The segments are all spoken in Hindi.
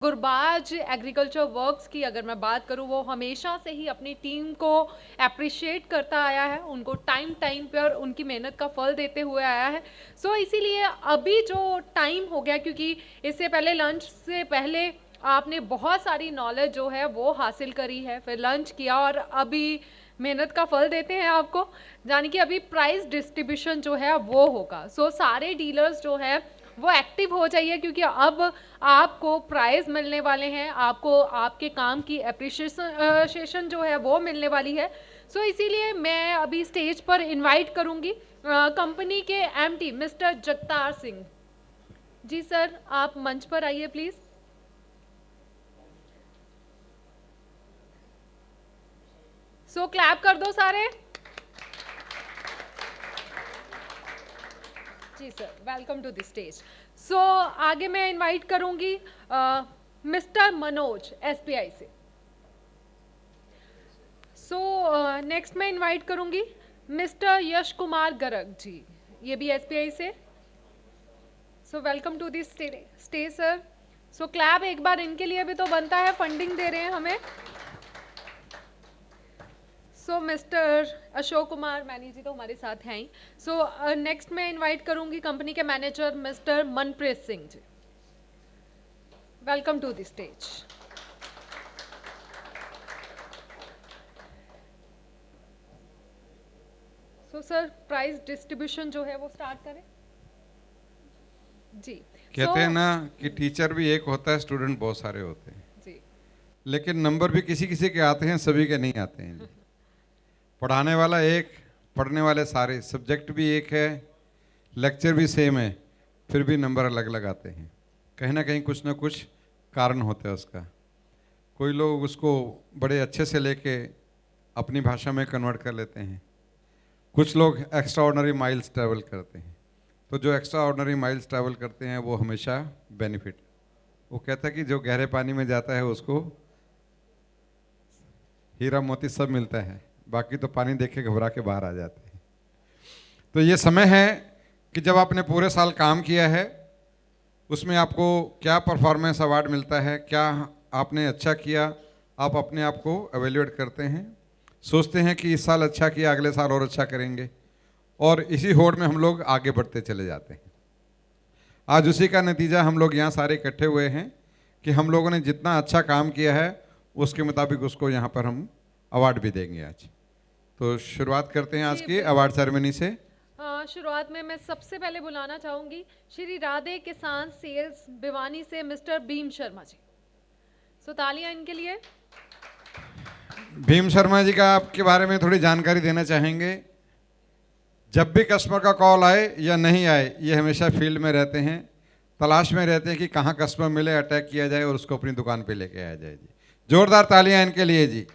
गुरबाज एग्रीकल्चर वर्क्स की अगर मैं बात करूं, वो हमेशा से ही अपनी टीम को अप्रिशिएट करता आया है, उनको टाइम टाइम पर उनकी मेहनत का फल देते हुए आया है। सो इसीलिए अभी जो टाइम हो गया, क्योंकि इससे पहले लंच से पहले आपने बहुत सारी नॉलेज जो है वो हासिल करी है, फिर लंच किया और अभी मेहनत का फल देते हैं आपको, यानी कि अभी प्राइस डिस्ट्रीब्यूशन जो है वो होगा। सो सारे डीलर्स जो है वो एक्टिव हो जाइए, क्योंकि अब आपको प्राइज मिलने वाले हैं, आपको आपके काम की अप्रिशिएशन जो है वो मिलने वाली है। सो इसीलिए मैं अभी स्टेज पर इनवाइट करूंगी कंपनी के MD mister Jagtar Singh ji. Sir आप मंच पर आइए प्लीज। सो क्लैप कर दो सारे। जी sir, welcome to the stage. So आगे मैं इनवाइट करूंगी मिस्टर मनोज एसबीआई से। सो नेक्स्ट मैं इनवाइट करूंगी मिस्टर यश कुमार गर्ग जी, ये भी एसबीआई से। So welcome to the stage sir. So clap एक बार इनके लिए भी तो बनता है, फंडिंग दे रहे हैं हमें। सो मिस्टर अशोक कुमार मैनी जी तो हमारे साथ हैं ही। सो नेक्स्ट मैं इनवाइट करूंगी कंपनी के manager mister Manpreet Singh ji. Welcome to the stage. So sir prize distribution जो है वो स्टार्ट करें जी। कहते हैं ना कि टीचर भी एक होता है, स्टूडेंट बहुत सारे होते हैं जी लेकिन नंबर भी किसी किसी के आते हैं, सभी के नहीं आते हैं जी। पढ़ाने वाला एक, पढ़ने वाले सारे, सब्जेक्ट भी एक है, लेक्चर भी सेम है, फिर भी नंबर अलग अलग आते हैं। कहीं ना कहीं कुछ ना कुछ कारण होता है उसका। कोई लोग उसको बड़े अच्छे से लेके अपनी भाषा में कन्वर्ट कर लेते हैं, कुछ लोग एक्स्ट्रा ऑर्डनरी माइल्स ट्रैवल करते हैं। तो जो एक्स्ट्रा ऑर्डनरी माइल्स ट्रैवल करते हैं वो हमेशा बेनिफिट। वो कहता है कि जो गहरे पानी में जाता है उसको हीरा मोती सब मिलता है, बाकी तो पानी देख के घबरा के बाहर आ जाते हैं। तो ये समय है कि जब आपने पूरे साल काम किया है उसमें आपको क्या परफॉर्मेंस अवार्ड मिलता है, क्या आपने अच्छा किया, आप अपने आप को एवेल्यूएट करते हैं, सोचते हैं कि इस साल अच्छा किया, अगले साल और अच्छा करेंगे, और इसी होड़ में हम लोग आगे बढ़ते चले जाते हैं। आज उसी का नतीजा हम लोग यहाँ सारे इकट्ठे हुए हैं कि हम लोगों ने जितना अच्छा काम किया है उसके मुताबिक उसको यहाँ पर हम अवार्ड भी देंगे आज। तो शुरुआत करते हैं आज की अवार्ड सेरेमनी से। शुरुआत में मैं सबसे पहले बुलाना चाहूंगी श्री राधे किसान सेल्स भिवानी से मिस्टर भीम शर्मा जी। सो तालियां इनके लिए। भीम शर्मा जी का आपके बारे में थोड़ी जानकारी देना चाहेंगे। जब भी कस्टमर का कॉल आए या नहीं आए, ये हमेशा फील्ड में रहते हैं, तलाश में रहते हैं कि कहाँ कस्टमर मिले, अटैक किया जाए और उसको अपनी दुकान पे लेके आया जाए जी। जोरदार तालियां इनके लिए जी।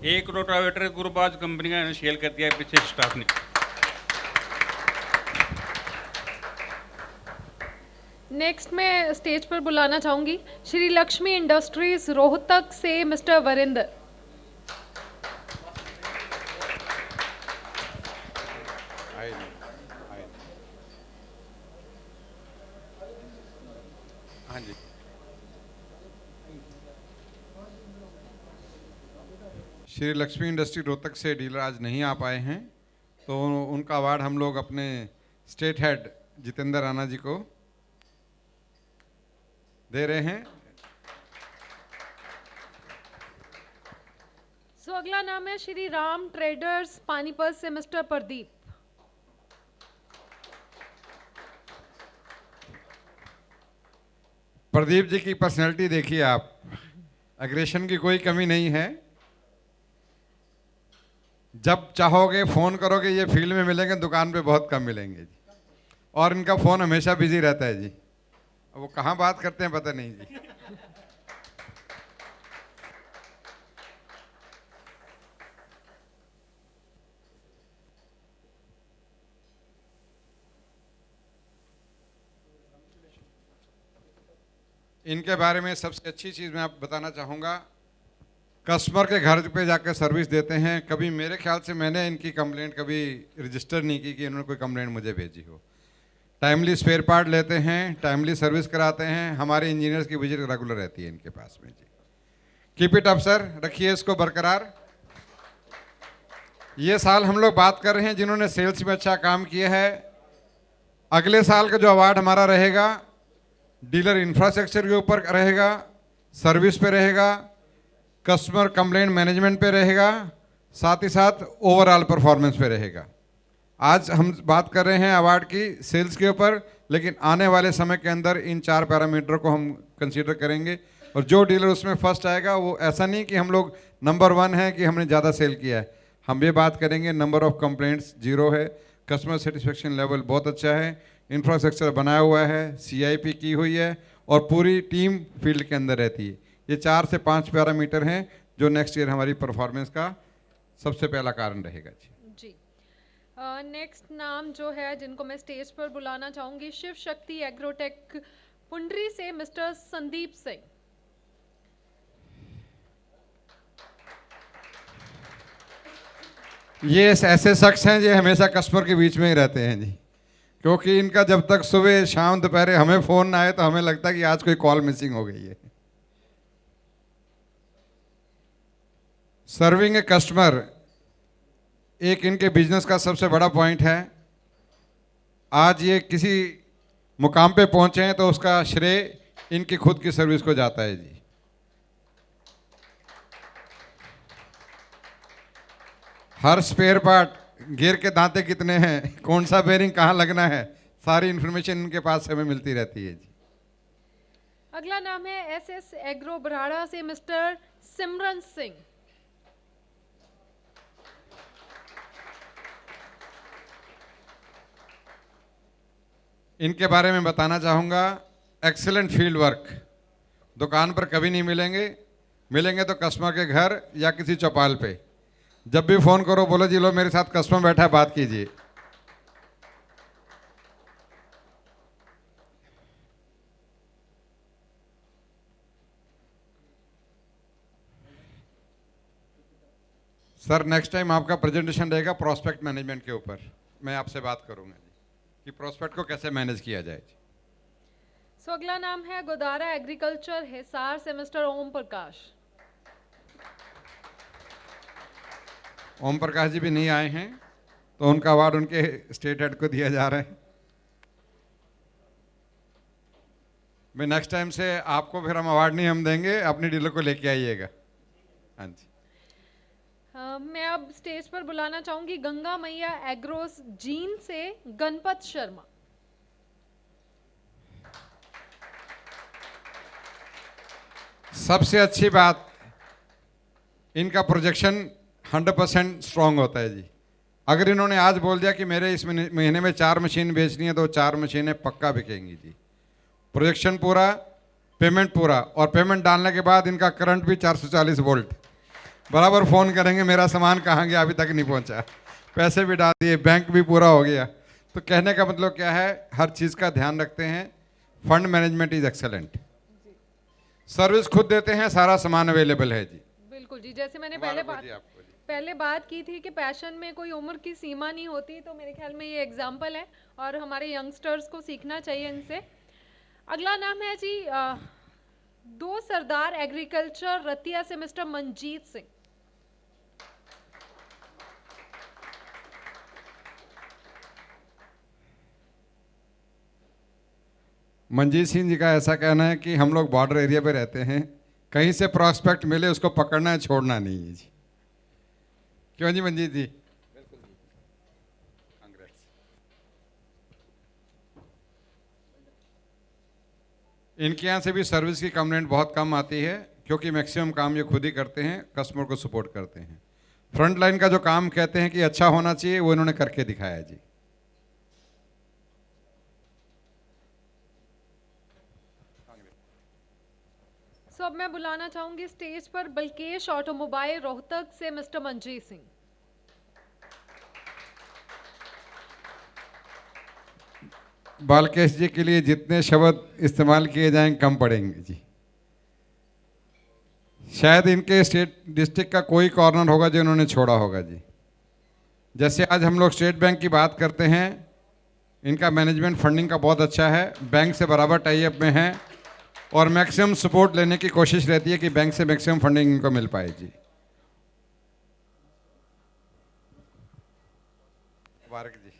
एक रोटावेटर गुरबाज कंपनी का सेल कर दिया पीछे स्टाफ ने। नेक्स्ट मैं स्टेज पर बुलाना चाहूंगी श्री लक्ष्मी इंडस्ट्रीज रोहतक से मिस्टर वरिंदर। हाँ जी। श्री लक्ष्मी इंडस्ट्री रोहतक से डीलर आज नहीं आ पाए हैं, तो उनका अवार्ड हम लोग अपने स्टेट हेड जितेंद्र राणा जी को दे रहे हैं। सो अगला नाम है श्री राम ट्रेडर्स पानीपत से मिस्टर प्रदीप। प्रदीप जी की पर्सनैलिटी देखिए आप, एग्रेशन की कोई कमी नहीं है। जब चाहोगे फ़ोन करोगे, ये फील्ड में मिलेंगे, दुकान पे बहुत कम मिलेंगे जी, और इनका फ़ोन हमेशा बिजी रहता है जी। अब वो कहाँ बात करते हैं पता नहीं जी। इनके बारे में सबसे अच्छी चीज़ मैं आप बताना चाहूँगा कस्टमर के घर पे जाकर सर्विस देते हैं। कभी मेरे ख्याल से मैंने इनकी कंप्लेंट कभी रजिस्टर नहीं की कि इन्होंने कोई कंप्लेंट मुझे भेजी हो। टाइमली स्पेयर पार्ट लेते हैं, टाइमली सर्विस कराते हैं। हमारे इंजीनियर्स की विजिट रेगुलर रहती है इनके पास में जी। कीप इट अप सर, रखिए इसको बरकरार। ये साल हम लोग बात कर रहे हैं जिन्होंने सेल्स में अच्छा काम किया है। अगले साल का जो अवार्ड हमारा रहेगा डीलर इंफ्रास्ट्रक्चर के ऊपर रहेगा, सर्विस पे रहेगा, कस्टमर कंप्लेंट मैनेजमेंट पे रहेगा, साथ ही साथ ओवरऑल परफॉर्मेंस पे रहेगा। आज हम बात कर रहे हैं अवार्ड की सेल्स के ऊपर, लेकिन आने वाले समय के अंदर इन 4 पैरामीटर को हम कंसीडर करेंगे और जो डीलर उसमें फर्स्ट आएगा वो ऐसा नहीं कि हम लोग नंबर 1 है कि हमने ज़्यादा सेल किया है। हम ये बात करेंगे नंबर ऑफ कंप्लेंट्स 0 है, कस्टमर सेटिस्फेक्शन लेवल बहुत अच्छा है, इंफ्रास्ट्रक्चर बनाया हुआ है, CIP की हुई है और पूरी टीम फील्ड के अंदर रहती है। ये 4 से 5 पैरामीटर हैं जो नेक्स्ट ईयर हमारी परफॉर्मेंस का सबसे पहला कारण रहेगा जी। नेक्स्ट नाम जो है जिनको मैं स्टेज पर बुलाना चाहूंगी, शिव शक्ति एग्रोटेक पुंडरी से मिस्टर संदीप सिंह। ये ऐसे शख्स हैं जो हमेशा कस्टमर के बीच में ही रहते हैं जी, क्योंकि इनका जब तक सुबह शाम दोपहर हमें फ़ोन ना आए तो हमें लगता है कि आज कोई कॉल मिसिंग हो गई है। सर्विंग ए कस्टमर एक इनके बिजनेस का सबसे बड़ा पॉइंट है। आज ये किसी मुकाम पे पहुंचे हैं तो उसका श्रेय इनकी खुद की सर्विस को जाता है जी। हर स्पेयर पार्ट, गियर के दांते कितने हैं, कौन सा बेरिंग कहाँ लगना है, सारी इंफॉर्मेशन इनके पास हमें मिलती रहती है जी। अगला नाम है SS एग्रो बराड़ा से मिस्टर सिमरन सिंह। इनके बारे में बताना चाहूँगा, एक्सीलेंट फील्ड वर्क। दुकान पर कभी नहीं मिलेंगे, मिलेंगे तो कस्टमर के घर या किसी चौपाल पे। जब भी फ़ोन करो बोलो जी लो मेरे साथ कस्टमर बैठा है, बात कीजिए। सर नेक्स्ट टाइम आपका प्रेजेंटेशन रहेगा प्रॉस्पेक्ट मैनेजमेंट के ऊपर। मैं आपसे बात करूंगा जी कि प्रॉस्पेक्ट को कैसे मैनेज किया जाए। सो अगला नाम है गोदारा एग्रीकल्चर हिसार से मिस्टर ओम प्रकाश। ओम प्रकाश जी भी नहीं आए हैं तो उनका अवार्ड उनके स्टेट हेड को दिया जा रहा है। मैं नेक्स्ट टाइम से आपको फिर हम अवार्ड नहीं हम देंगे, अपनी डीलर को लेके आइएगा। हाँ जी। मैं अब स्टेज पर बुलाना चाहूंगी गंगा मैया एग्रोस जीन से गणपत शर्मा। सबसे अच्छी बात, इनका प्रोजेक्शन 100% स्ट्रांग होता है जी। अगर इन्होंने आज बोल दिया कि मेरे इस महीने में 4 मशीन बेचनी है तो 4 मशीनें पक्का बिकेंगी जी। प्रोजेक्शन पूरा, पेमेंट पूरा, और पेमेंट डालने के बाद इनका करंट भी 440 वोल्ट। बराबर फ़ोन करेंगे मेरा सामान कहाँ गया, अभी तक नहीं पहुँचा, पैसे भी डाल दिए, बैंक भी पूरा हो गया। तो कहने का मतलब क्या है, हर चीज़ का ध्यान रखते हैं। Fund management is excellent, service खुद देते हैं, सारा सामान अवेलेबल है जी। बिल्कुल जी, जैसे मैंने पहले बात की थी कि पैशन में कोई उम्र की सीमा नहीं होती, तो मेरे ख्याल में ये एग्जाम्पल है और हमारे यंगस्टर्स को सीखना चाहिए इनसे। अगला नाम है जी 2 सरदार एग्रीकल्चर रतिया से मिस्टर मंजीत सिंह। मंजीत सिंह जी का ऐसा कहना है कि हम लोग बॉर्डर एरिया पे रहते हैं, कहीं से प्रॉस्पेक्ट मिले उसको पकड़ना है, छोड़ना नहीं है जी। क्यों जी मंजीत जी? बिल्कुल जी, कांग्रेस। इनके यहाँ से भी सर्विस की कंप्लेंट बहुत कम आती है क्योंकि मैक्सिमम काम ये खुद ही करते हैं, कस्टमर को सपोर्ट करते हैं। फ्रंट लाइन का जो काम कहते हैं कि अच्छा होना चाहिए, वो इन्होंने करके दिखाया जी। सो अब मैं बुलाना चाहूंगी स्टेज पर बल्केश ऑटोमोबाइल रोहतक से मिस्टर मंजीत सिंह। बालकेश जी के लिए जितने शब्द इस्तेमाल किए जाएं कम पड़ेंगे जी। शायद इनके स्टेट डिस्ट्रिक्ट का कोई कॉर्नर होगा जो इन्होंने छोड़ा होगा जी। जैसे आज हम लोग स्टेट बैंक की बात करते हैं, इनका मैनेजमेंट फंडिंग का बहुत अच्छा है, बैंक से बराबर टाई अप में है और मैक्सिमम सपोर्ट लेने की कोशिश रहती है कि बैंक से मैक्सिमम फंडिंग इनको मिल पाए जी। मुबारक जी।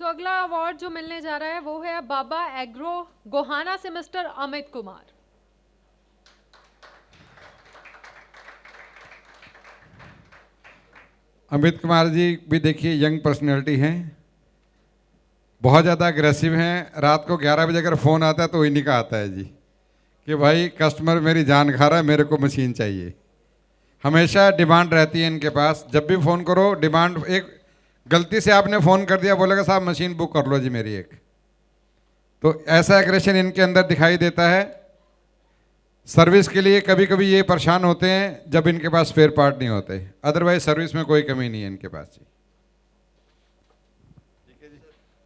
सो अगला अवार्ड जो मिलने जा रहा है वो है बाबा एग्रो गोहाना से मिस्टर अमित कुमार। अमित कुमार जी भी देखिए यंग पर्सनैलिटी हैं, बहुत ज़्यादा अग्रेसिव हैं। रात को 11 बजे अगर फ़ोन आता है तो इन्हीं का आता है जी कि भाई कस्टमर मेरी जान खा रहा है, मेरे को मशीन चाहिए। हमेशा डिमांड रहती है इनके पास, जब भी फ़ोन करो डिमांड। एक गलती से आपने फ़ोन कर दिया, बोलेगा साहब मशीन बुक कर लो जी मेरी एक। तो ऐसा एग्रेशन इनके अंदर दिखाई देता है। सर्विस के लिए कभी कभी ये परेशान होते हैं जब इनके पास स्पेयर पार्ट नहीं होते, अदरवाइज सर्विस में कोई कमी नहीं है इनके पास जी। ठीक है जी,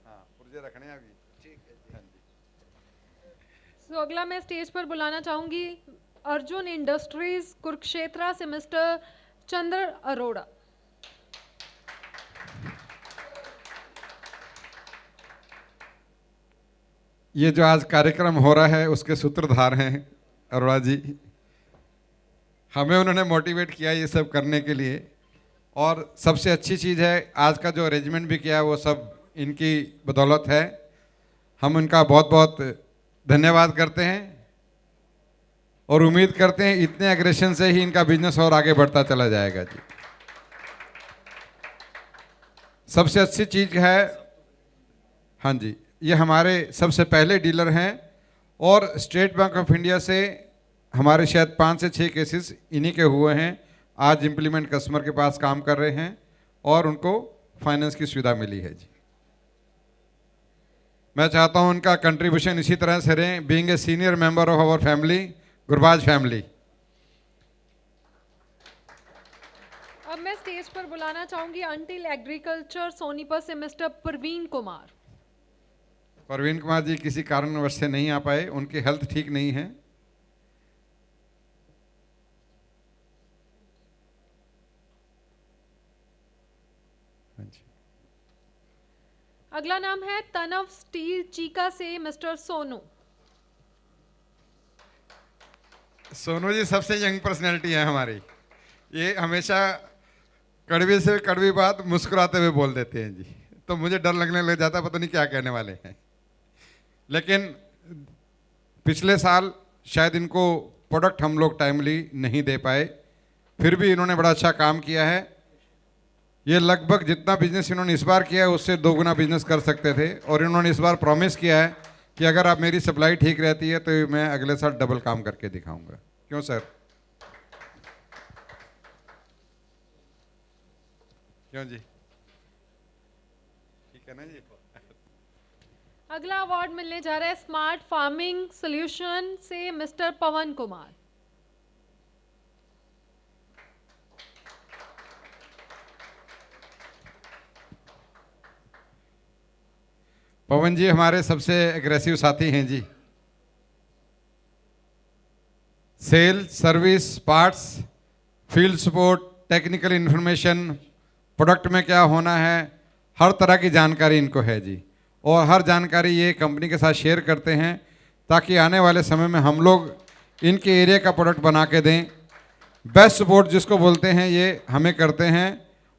हाँ पुर्जे रखने हैं अभी। ठीक है जी, हाँ जी। सो अगला मैं स्टेज पर बुलाना चाहूंगी अर्जुन इंडस्ट्रीज कुरुक्षेत्रा से मिस्टर चंद्र अरोड़ा। ये जो आज कार्यक्रम हो रहा है उसके सूत्रधार हैं अरोड़ा जी। हमें उन्होंने मोटिवेट किया ये सब करने के लिए, और सबसे अच्छी चीज़ है आज का जो अरेंजमेंट भी किया है वो सब इनकी बदौलत है। हम उनका बहुत बहुत धन्यवाद करते हैं और उम्मीद करते हैं इतने एग्रेशन से ही इनका बिजनेस और आगे बढ़ता चला जाएगा जी। सबसे अच्छी चीज़ है, हाँ जी, ये हमारे सबसे पहले डीलर हैं और स्टेट बैंक ऑफ इंडिया से हमारे शायद 5 से 6 केसेस इन्हीं के हुए हैं। आज इम्प्लीमेंट कस्टमर के पास काम कर रहे हैं और उनको फाइनेंस की सुविधा मिली है जी। मैं चाहता हूं उनका कंट्रीब्यूशन इसी तरह से रहे, being a senior member of our family Gurbaz family. अब मैं स्टेज पर बुलाना चाहूंगी अंटिल एग्रीकल्चर सोनीपत से मिस्टर प्रवीण कुमार। प्रवीण कुमार जी किसी कारणवश से नहीं आ पाए, उनकी हेल्थ ठीक नहीं है। अगला नाम है तनव स्टील चीका से मिस्टर सोनू। सोनू जी सबसे यंग पर्सनैलिटी है हमारी, ये हमेशा कड़वी से कड़वी बात मुस्कुराते हुए बोल देते हैं जी, तो मुझे डर लगने लग जाता है पता नहीं क्या कहने वाले हैं। लेकिन पिछले साल शायद इनको प्रोडक्ट हम लोग टाइमली नहीं दे पाए, फिर भी इन्होंने बड़ा अच्छा काम किया है। ये लगभग जितना बिजनेस इन्होंने इस बार किया है उससे 2 गुना बिजनेस कर सकते थे, और इन्होंने इस बार प्रॉमिस किया है कि अगर आप मेरी सप्लाई ठीक रहती है तो मैं अगले साल डबल काम करके दिखाऊंगा। क्यों सर? क्यों जी? ठीक है ना जी। अगला अवार्ड मिलने जा रहा है स्मार्ट फार्मिंग सॉल्यूशन से मिस्टर पवन कुमार। पवन जी हमारे सबसे एग्रेसिव साथी हैं जी। Sale, service, parts, field support, technical information, product में क्या होना है, हर तरह की जानकारी इनको है जी। और हर जानकारी ये कंपनी के साथ शेयर करते हैं ताकि आने वाले समय में हम लोग इनके एरिया का प्रोडक्ट बना के दें। बेस्ट सपोर्ट जिसको बोलते हैं ये हमें करते हैं,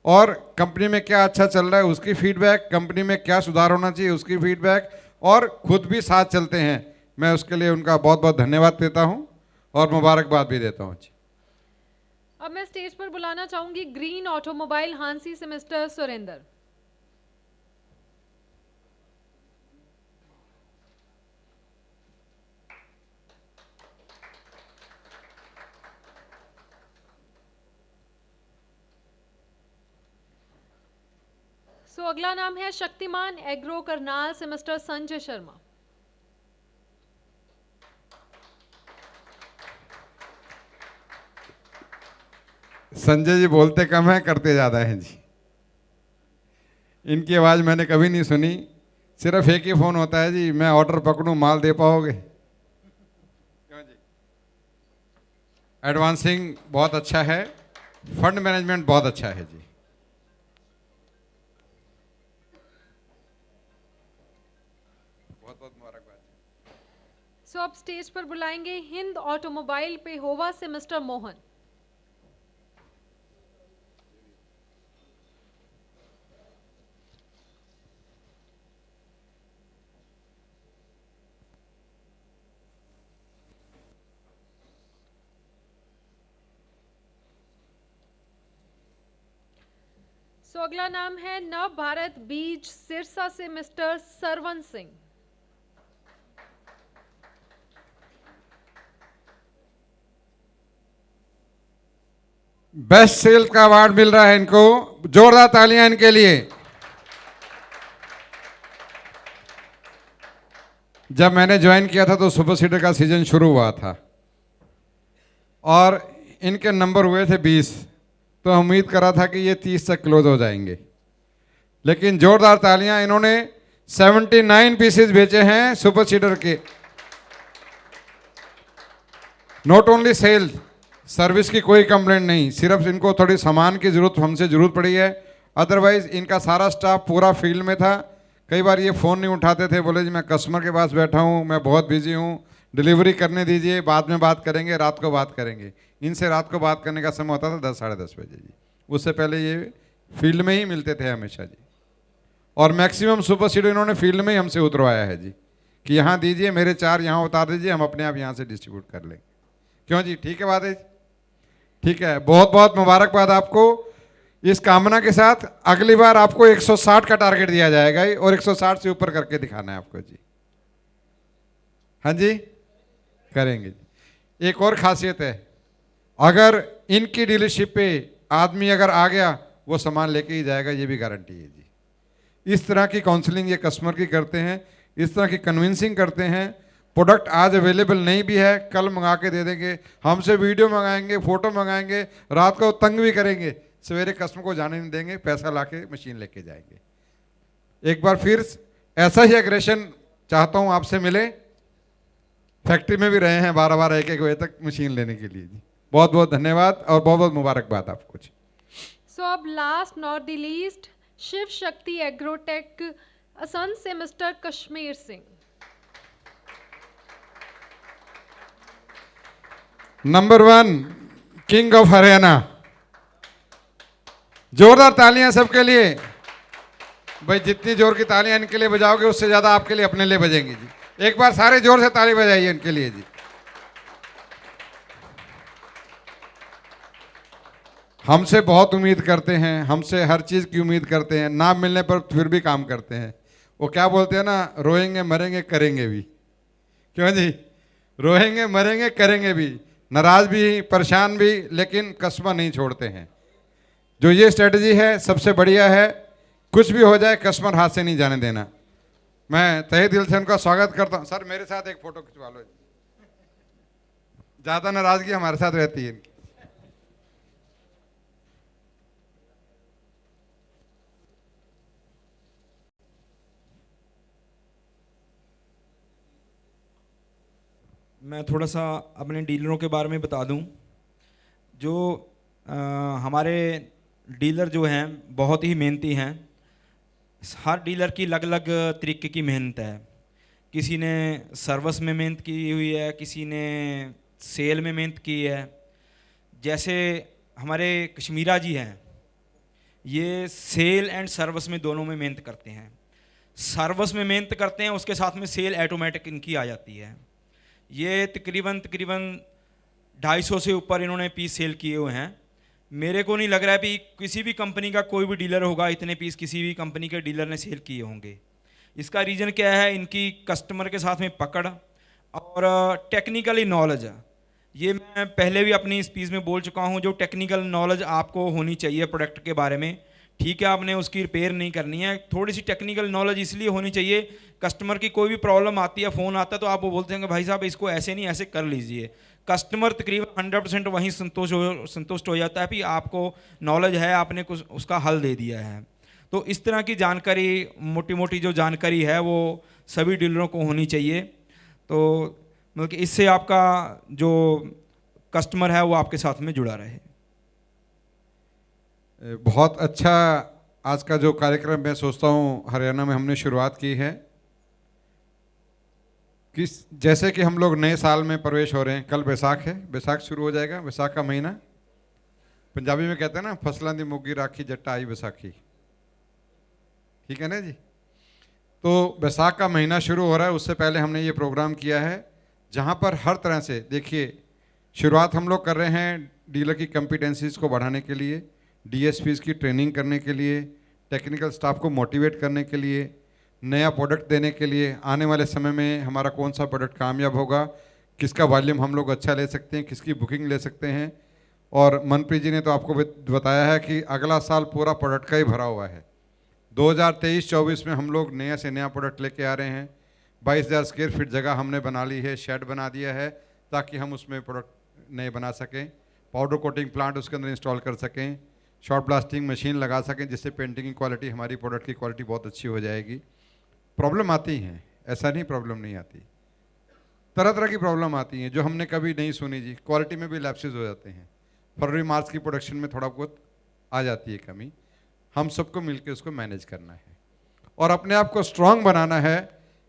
और कंपनी में क्या अच्छा चल रहा है उसकी फीडबैक, कंपनी में क्या सुधार होना चाहिए उसकी फीडबैक, और खुद भी साथ चलते हैं। मैं उसके लिए उनका बहुत बहुत धन्यवाद देता हूं और मुबारकबाद भी देता हूं। अब मैं स्टेज पर बुलाना चाहूंगी ग्रीन ऑटोमोबाइल हांसी से मिस्टर सुरेंद्र। सो अगला नाम है शक्तिमान एग्रो करनाल से मिस्टर संजय शर्मा। संजय जी बोलते कम है करते ज़्यादा हैं जी। इनकी आवाज़ मैंने कभी नहीं सुनी, सिर्फ एक ही फ़ोन होता है जी, मैं ऑर्डर पकड़ूं माल दे पाओगे। एडवांसिंग बहुत अच्छा है, फंड मैनेजमेंट बहुत अच्छा है जी। बहुत बहुत मुबारकबाद। सो अब स्टेज पर बुलाएंगे हिंद ऑटोमोबाइल पे होवा से मिस्टर मोहन। सो अगला नाम है नव भारत बीज सिरसा से mister Sarwan Singh. Best sales का अवार्ड मिल रहा है इनको, जोरदार तालियां इनके लिए। जब मैंने ज्वाइन किया था तो सुपर सीडर का सीजन शुरू हुआ था और इनके नंबर हुए थे 20, तो उम्मीद करा था कि ये 30 तक क्लोज हो जाएंगे, लेकिन जोरदार तालियां, इन्होंने 79 पीसेस बेचे हैं सुपर सीडर के। नॉट ओनली सेल, सर्विस की कोई कंप्लेंट नहीं, सिर्फ इनको थोड़ी सामान की जरूरत हमसे जरूरत पड़ी है, अदरवाइज इनका सारा स्टाफ पूरा फील्ड में था। कई बार ये फ़ोन नहीं उठाते थे, बोले जी मैं कस्टमर के पास बैठा हूँ, मैं बहुत बिजी हूँ, डिलीवरी करने दीजिए, बाद में बात करेंगे, रात को बात करेंगे। इनसे रात को बात करने का समय होता था 10 साढ़े 10 बजे जी, उससे पहले ये फील्ड में ही मिलते थे हमेशा जी। और मैक्सिमम सुपर सीडर इन्होंने फील्ड में ही हमसे उतरवाया है जी, कि यहाँ दीजिए, मेरे 4 यहाँ उतार दीजिए, हम अपने आप यहाँ से डिस्ट्रीब्यूट कर लेंगे। क्यों जी, ठीक है बात है? ठीक है, बहुत बहुत मुबारकबाद आपको। इस कामना के साथ अगली बार आपको 160 का टारगेट दिया जाएगा और 160 से ऊपर करके दिखाना है आपको जी। हाँ जी, करेंगे जी। एक और खासियत है, अगर इनकी डीलरशिप पे आदमी अगर आ गया, वो सामान लेके ही जाएगा, ये भी गारंटी है जी। इस तरह की काउंसलिंग ये कस्टमर की करते हैं, इस तरह की कन्विंसिंग करते हैं। प्रोडक्ट आज अवेलेबल नहीं भी है, कल मंगा के दे देंगे, हमसे वीडियो मंगाएंगे, फोटो मंगाएंगे, रात को तंग भी करेंगे, सवेरे कस्टमर को जाने नहीं देंगे, पैसा लाके मशीन लेके जाएंगे। एक बार फिर ऐसा ही एग्रेशन चाहता हूं आपसे मिले। फैक्ट्री में भी रहे हैं 12-12 1-1 बजे तक मशीन लेने के लिए जी। बहुत बहुत धन्यवाद और बहुत बहुत मुबारकबाद आपको जी। सो अब last not the least Shiv Shakti Agrotech Asant से mister Kashmir Singh. Number 1 king of Haryana, जोरदार तालियां सबके लिए। भाई जितनी जोर की तालियां इनके लिए बजाओगे, उससे ज्यादा आपके लिए अपने लिए बजेंगी जी। एक बार सारे जोर से ताली बजाइए इनके लिए जी। हमसे बहुत उम्मीद करते हैं, हमसे हर चीज की उम्मीद करते हैं, ना मिलने पर फिर भी काम करते हैं। वो क्या बोलते हैं ना, रोएंगे मरेंगे करेंगे भी। क्यों जी, रोएंगे मरेंगे करेंगे भी, नाराज भी परेशान भी, लेकिन कस्टमर नहीं छोड़ते हैं। जो ये स्ट्रेटजी है सबसे बढ़िया है, कुछ भी हो जाए कस्टमर हाथ से नहीं जाने देना। मैं तहे दिल से उनका स्वागत करता हूं। सर मेरे साथ एक फोटो खिंचवा लो, ज्यादा नाराजगी हमारे साथ रहती है इनकी। मैं थोड़ा सा अपने डीलरों के बारे में बता दूं। जो हमारे डीलर जो हैं बहुत ही मेहनती हैं। हर डीलर की अलग अलग तरीके की मेहनत है। किसी ने सर्विस में मेहनत की हुई है, किसी ने सेल में मेहनत की है। जैसे हमारे कश्मीरा जी हैं, ये सेल एंड सर्विस में दोनों में मेहनत करते हैं। सर्विस में मेहनत करते हैं, उसके साथ में सेल ऑटोमेटिक इनकी आ जाती है। ये तकरीबन 250 से ऊपर इन्होंने पीस सेल किए हुए हैं। मेरे को नहीं लग रहा है कि किसी भी कंपनी का कोई भी डीलर होगा इतने पीस किसी भी कंपनी के डीलर ने सेल किए होंगे। इसका रीज़न क्या है? इनकी कस्टमर के साथ में पकड़ और टेक्निकली नॉलेज। ये मैं पहले भी अपनी स्पीच में बोल चुका हूँ, जो टेक्निकल नॉलेज आपको होनी चाहिए प्रोडक्ट के बारे में। ठीक है, आपने उसकी रिपेयर नहीं करनी है, थोड़ी सी टेक्निकल नॉलेज इसलिए होनी चाहिए। कस्टमर की कोई भी प्रॉब्लम आती है, फ़ोन आता है, तो आप वो बोलते हैं कि भाई साहब इसको ऐसे नहीं ऐसे कर लीजिए। कस्टमर तकरीबन 100% वहीं संतुष्ट हो जाता है कि आपको नॉलेज है, आपने कुछ उसका हल दे दिया है। तो इस तरह की जानकारी, मोटी मोटी जो जानकारी है वो सभी डीलरों को होनी चाहिए। तो मतलब कि इससे आपका जो कस्टमर है वो आपके साथ में जुड़ा रहे। बहुत अच्छा आज का जो कार्यक्रम मैं सोचता हूँ हरियाणा में हमने शुरुआत की है कि जैसे कि हम लोग नए साल में प्रवेश हो रहे हैं। कल बैसाख है, बैसाख शुरू हो जाएगा, बैसाख का महीना। पंजाबी में कहते हैं ना, फसलों दी मुगी राखी जट्टा आई बैसाखी, ठीक है ना जी। तो बैसाख का महीना शुरू हो रहा है, उससे पहले हमने ये प्रोग्राम किया है जहाँ पर हर तरह से देखिए शुरुआत हम लोग कर रहे हैं डीलर की कॉम्पिटेंसीज को बढ़ाने के लिए, डीएसपीज की ट्रेनिंग करने के लिए, टेक्निकल स्टाफ को मोटिवेट करने के लिए, नया प्रोडक्ट देने के लिए, आने वाले समय में हमारा कौन सा प्रोडक्ट कामयाब होगा, किसका वॉल्यूम हम लोग अच्छा ले सकते हैं, किसकी बुकिंग ले सकते हैं। और मनप्रीत जी ने तो आपको बताया है कि अगला साल पूरा प्रोडक्ट का ही भरा हुआ है। 2023-24 में हम लोग नया से नया प्रोडक्ट लेके आ रहे हैं। 22,000 स्क्वायर फीट जगह हमने बना ली है, शेड बना दिया है ताकि हम उसमें प्रोडक्ट नए बना सकें, पाउडर कोटिंग प्लांट उसके अंदर इंस्टॉल कर सकें, शॉर्ट ब्लास्टिंग मशीन लगा सकें, जिससे पेंटिंग की क्वालिटी, हमारी प्रोडक्ट की क्वालिटी बहुत अच्छी हो जाएगी। प्रॉब्लम आती हैं, ऐसा नहीं प्रॉब्लम नहीं आती, तरह तरह की प्रॉब्लम आती हैं जो हमने कभी नहीं सुनी जी। क्वालिटी में भी लैप्सेस हो जाते हैं, फरवरी मार्च की प्रोडक्शन में थोड़ा बहुत आ जाती है कमी। हम सबको मिलकर उसको मैनेज करना है और अपने आप को स्ट्रांग बनाना है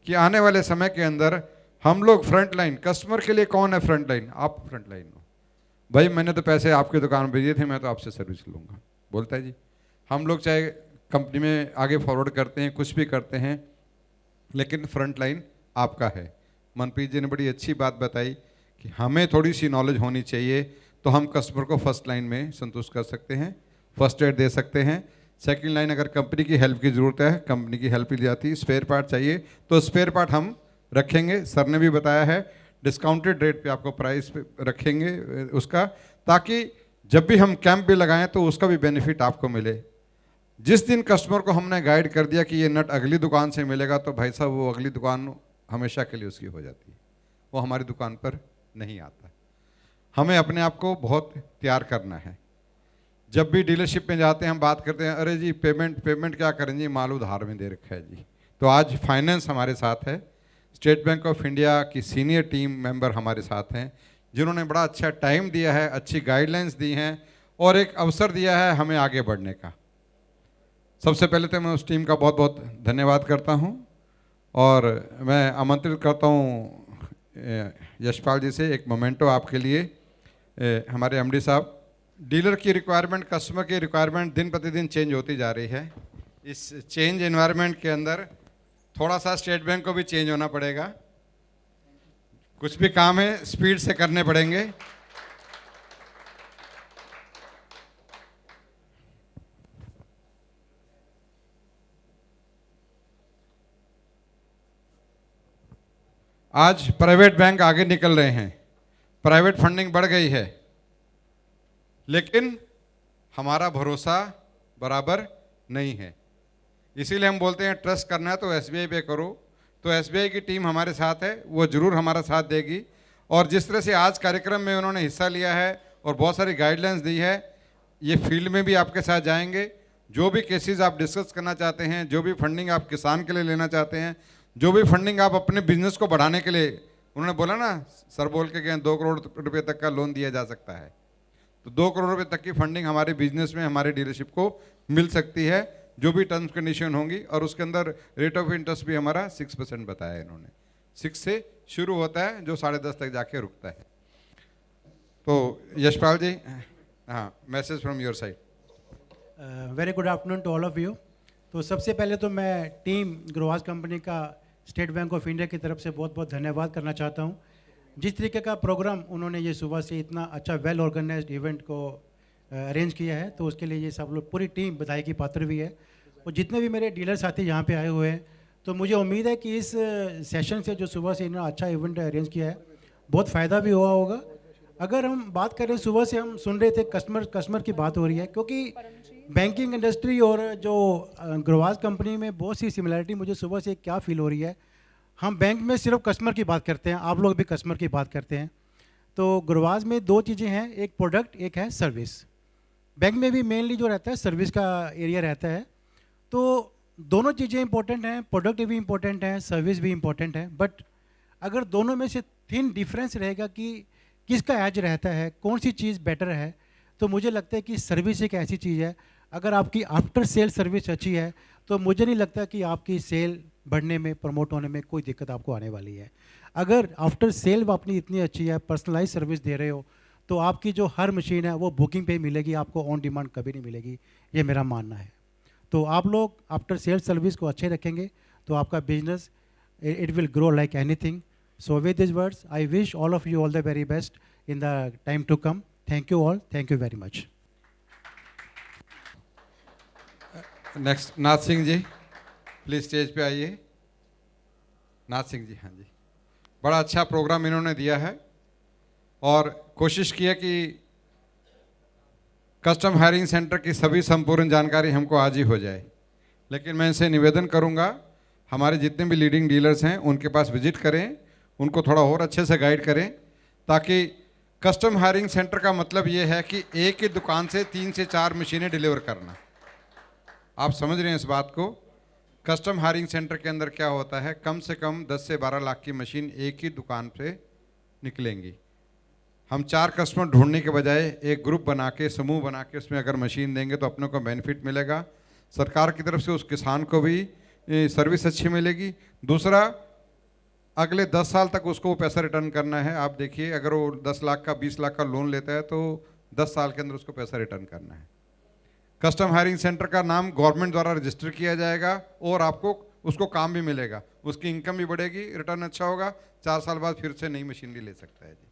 कि आने वाले समय के अंदर हम लोग फ्रंट लाइन, कस्टमर के लिए कौन है फ्रंट लाइन? आप फ्रंट लाइन हो भाई, मैंने तो पैसे आपकी दुकान में भेजे थे, मैं तो आपसे सर्विस लूँगा, बोलता है जी। हम लोग चाहे कंपनी में आगे फॉरवर्ड करते हैं, कुछ भी करते हैं, लेकिन फ्रंट लाइन आपका है। मनप्रीत जी ने बड़ी अच्छी बात बताई कि हमें थोड़ी सी नॉलेज होनी चाहिए तो हम कस्टमर को फर्स्ट लाइन में संतुष्ट कर सकते हैं, फर्स्ट एड दे सकते हैं। सेकंड लाइन अगर कंपनी की हेल्प की ज़रूरत है, कंपनी की हेल्प ली जाती है। स्पेयर पार्ट चाहिए तो स्पेयर पार्ट हम रखेंगे, सर ने भी बताया है डिस्काउंटेड रेट पे आपको प्राइस पे रखेंगे उसका, ताकि जब भी हम कैंप भी लगाएं तो उसका भी बेनिफिट आपको मिले। जिस दिन कस्टमर को हमने गाइड कर दिया कि ये नट अगली दुकान से मिलेगा तो भाई साहब वो अगली दुकान हमेशा के लिए उसकी हो जाती है, वो हमारी दुकान पर नहीं आता। हमें अपने आप को बहुत तैयार करना है। जब भी डीलरशिप में जाते हैं हम बात करते हैं, अरे जी पेमेंट क्या करें जी, माल उधार में दे रखा है जी। तो आज फाइनेंस हमारे साथ है, स्टेट बैंक ऑफ इंडिया की सीनियर टीम मेंबर हमारे साथ हैं, जिन्होंने बड़ा अच्छा टाइम दिया है, अच्छी गाइडलाइंस दी हैं और एक अवसर दिया है हमें आगे बढ़ने का। सबसे पहले तो मैं उस टीम का बहुत बहुत धन्यवाद करता हूं और मैं आमंत्रित करता हूं यशपाल जी से एक मोमेंटो आपके लिए। हमारे एमडी साहब, डीलर की रिक्वायरमेंट, कस्टमर की रिक्वायरमेंट दिन प्रतिदिन चेंज होती जा रही है। इस चेंज एनवायरनमेंट के अंदर थोड़ा सा स्टेट बैंक को भी चेंज होना पड़ेगा, कुछ भी काम है स्पीड से करने पड़ेंगे। आज प्राइवेट बैंक आगे निकल रहे हैं, प्राइवेट फंडिंग बढ़ गई है, लेकिन हमारा भरोसा बराबर नहीं है। इसीलिए हम बोलते हैं ट्रस्ट करना है तो एसबीआई पे करो। तो एसबीआई की टीम हमारे साथ है, वो ज़रूर हमारा साथ देगी। और जिस तरह से आज कार्यक्रम में उन्होंने हिस्सा लिया है और बहुत सारी गाइडलाइंस दी है, ये फील्ड में भी आपके साथ जाएंगे। जो भी केसेस आप डिस्कस करना चाहते हैं, जो भी फंडिंग आप किसान के लिए लेना चाहते हैं, जो भी फंडिंग आप अपने बिजनेस को बढ़ाने के लिए, उन्होंने बोला ना, सर बोल के गए 2 करोड़ रुपए तक का लोन दिया जा सकता है, तो 2 करोड़ रुपए तक की फंडिंग हमारे बिजनेस में, हमारे डीलरशिप को मिल सकती है, जो भी टर्म्स कंडीशन होंगी। और उसके अंदर रेट ऑफ इंटरेस्ट भी हमारा 6% बताया इन्होंने, 6 से शुरू होता है जो 10.5 तक जाके रुकता है। तो यशपाल जी, हाँ, message from your side. Very good afternoon to all of you. तो सबसे पहले तो मैं टीम ग्रोवास कंपनी का स्टेट बैंक ऑफ इंडिया की तरफ से बहुत बहुत धन्यवाद करना चाहता हूँ। जिस तरीके का प्रोग्राम उन्होंने ये सुबह से इतना अच्छा वेल ऑर्गेनाइज्ड इवेंट को अरेंज किया है, तो उसके लिए ये सब लोग, पूरी टीम बधाई की पात्र भी है। और जितने भी मेरे डीलर साथी यहाँ पे आए हुए हैं, तो मुझे उम्मीद है कि इस सेशन से जो सुबह से इन्होंने अच्छा इवेंट अरेंज किया है, बहुत फ़ायदा भी हुआ होगा। अगर हम बात करें, सुबह से हम सुन रहे थे कस्टमर की बात हो रही है, क्योंकि बैंकिंग इंडस्ट्री और जो ग्रोवास कंपनी में बहुत सी सिमिलरिटी मुझे सुबह से क्या फील हो रही है। हम बैंक में सिर्फ कस्टमर की बात करते हैं, आप लोग भी कस्टमर की बात करते हैं। तो ग्रोवास में 2 चीज़ें हैं, एक प्रोडक्ट, एक है सर्विस। बैंक में भी मेनली जो रहता है सर्विस का एरिया रहता है। तो दोनों चीज़ें इंपॉर्टेंट हैं, प्रोडक्ट भी इंपॉर्टेंट है, सर्विस भी इंपॉर्टेंट है। बट अगर दोनों में से थिन डिफरेंस रहेगा कि किसका एज रहता है, कौन सी चीज़ बेटर है। तो मुझे लगता है कि सर्विस एक ऐसी चीज़ है, अगर आपकी आफ्टर सेल सर्विस अच्छी है तो मुझे नहीं लगता कि आपकी सेल बढ़ने में, प्रमोट होने में कोई दिक्कत आपको आने वाली है। अगर आफ्टर सेल अपनी इतनी अच्छी है, पर्सनलाइज सर्विस दे रहे हो, तो आपकी जो हर मशीन है वो बुकिंग पे ही मिलेगी, आपको ऑन डिमांड कभी नहीं मिलेगी, ये मेरा मानना है। तो आप लोग आफ्टर सेल सर्विस को अच्छे रखेंगे तो आपका business it will grow like anything. So with this words I wish all of you all the very best in the time to come. Thank you all, thank you very much. Next Nath Singh ji, please stage पे आइए। नाथ सिंह जी, हाँ जी, बड़ा अच्छा प्रोग्राम इन्होंने दिया है और कोशिश की है कि कस्टम हायरिंग सेंटर की सभी संपूर्ण जानकारी हमको आज ही हो जाए। लेकिन मैं इनसे निवेदन करूंगा, हमारे जितने भी लीडिंग डीलर्स हैं उनके पास विजिट करें, उनको थोड़ा और अच्छे से गाइड करें, ताकि कस्टम हायरिंग सेंटर का मतलब ये है कि एक ही दुकान से 3 से 4 मशीनें डिलीवर करना। आप समझ रहे हैं इस बात को? कस्टम हायरिंग सेंटर के अंदर क्या होता है, कम से कम 10 से 12 लाख की मशीन एक ही दुकान से निकलेंगी। हम 4 कस्टमर ढूंढने के बजाय एक ग्रुप बना के, समूह बना के उसमें अगर मशीन देंगे तो अपने को बेनिफिट मिलेगा, सरकार की तरफ से उस किसान को भी सर्विस अच्छी मिलेगी। दूसरा, अगले 10 साल तक उसको वो पैसा रिटर्न करना है। आप देखिए, अगर वो 10 लाख का 20 लाख का लोन लेता है तो 10 साल के अंदर उसको पैसा रिटर्न करना है। कस्टम हायरिंग सेंटर का नाम गवर्नमेंट द्वारा रजिस्टर किया जाएगा और आपको उसको काम भी मिलेगा, उसकी इनकम भी बढ़ेगी, रिटर्न अच्छा होगा, 4 साल बाद फिर से नई मशीनरी ले सकता है जी।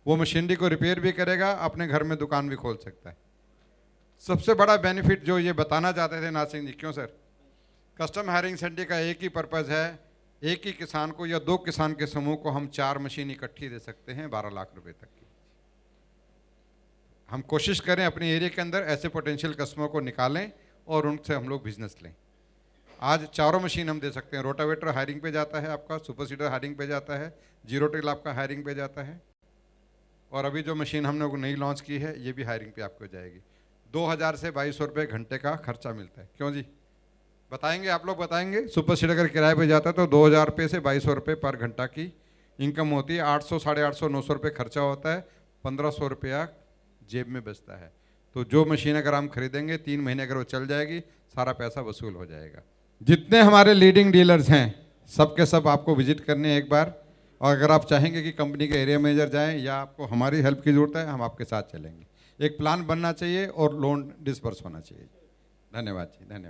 वो मशीनरी को रिपेयर भी करेगा, अपने घर में दुकान भी खोल सकता है। सबसे बड़ा बेनिफिट जो ये बताना चाहते थे नाथ सिंह जी, क्यों सर? कस्टम हायरिंग सेंटर का एक ही पर्पज़ है, एक ही किसान को या 2 किसान के समूह को हम 4 मशीन इकट्ठी दे सकते हैं 12 लाख रुपए तक की। हम कोशिश करें अपने एरिया के अंदर ऐसे पोटेंशियल कस्टमर को निकालें और उनसे हम लोग बिजनेस लें। आज 4 मशीन हम दे सकते हैं। रोटावेटर हायरिंग पे जाता है आपका, सुपर सीडर हायरिंग पे जाता है, जीरो टिल आपका हायरिंग पे जाता है, और अभी जो मशीन हमने नई लॉन्च की है ये भी हायरिंग पे आपको जाएगी। 2000 से 2200 रुपये घंटे का खर्चा मिलता है। क्यों जी, बताएंगे आप लोग? बताएंगे। सुपर सीडर अगर किराए पे जाता है तो 2000 रुपये से 2200 रुपये पर घंटा की इनकम होती है। 800, 850, 900 रुपये खर्चा होता है, 1500 रुपया जेब में बचता है। तो जो मशीन अगर हम खरीदेंगे 3 महीने अगर वो चल जाएगी, सारा पैसा वसूल हो जाएगा। जितने हमारे लीडिंग डीलर्स हैं सबके सब आपको विजिट करने हैं एक बार, और अगर आप चाहेंगे कि कंपनी के एरिया मैनेजर जाएं या आपको हमारी हेल्प की ज़रूरत है, हम आपके साथ चलेंगे। एक प्लान बनना चाहिए और लोन डिस्पर्स होना चाहिए। धन्यवाद जी, धन्यवाद।